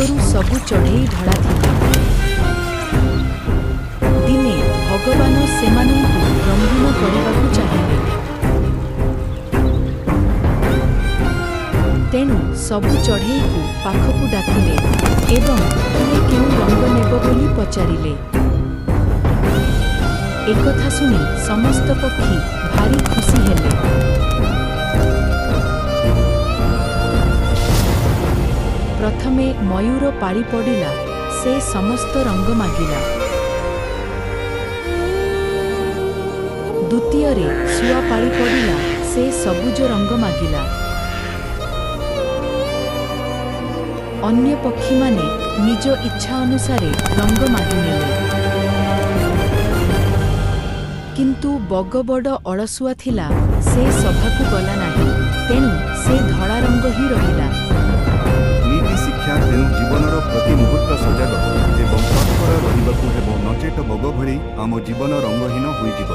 ଆଗରୁ ସବୁ ଚଢ଼େଇ ଧଳା ଥିଲେ। ଦିନେ ଭଗବାନ ସେମାନଙ୍କୁ ରଙ୍ଗୀନ କରିବାକୁ ଚାହିଁଲେ। ତେଣୁ ସବୁ ଚଢ଼େଇକୁ ପାଖକୁ ଡାକିଲେ ଏବଂ କିଏ କେଉଁ ରଙ୍ଗ ନେବ ବୋଲି ପଚାରିଲେ। ଏକଥା ଶୁଣି ସମସ୍ତ ପକ୍ଷୀ ଭାରି ଖୁସି ହେଲେ। ପ୍ରଥମେ ମୟୂର ପାଳି ପଡ଼ିଲା, ସେ ସମସ୍ତ ରଙ୍ଗ ମାଗିଲା। ଦ୍ୱିତୀୟରେ ଶୁଆ ପାଳି ପଡ଼ିଲା, ସେ ସବୁଜ ରଙ୍ଗ ମାଗିଲା। ଅନ୍ୟ ପକ୍ଷୀମାନେ ନିଜ ଇଚ୍ଛା ଅନୁସାରେ ରଙ୍ଗ ମାଗିନେଲେ। କିନ୍ତୁ ବଗବଡ଼ ଅଳସୁଆ ଥିଲା, ସେ ସଭାକୁ ଗଲା ନାହିଁ। ତେଣୁ ସେ ଧଳା ରଙ୍ଗ ହିଁ ରହିଲା। ନୀତି ଶିକ୍ଷା ତେଣୁ ଜୀବନର ପ୍ରତି ମୁହୂର୍ତ୍ତ ସଜାଗ ଏବଂ ତତ୍ପର ରହିବାକୁ ହେବ, ନଚେତ ବଗ ଭଳି ଆମ ଜୀବନ ରଙ୍ଗହୀନ ହୋଇଯିବ।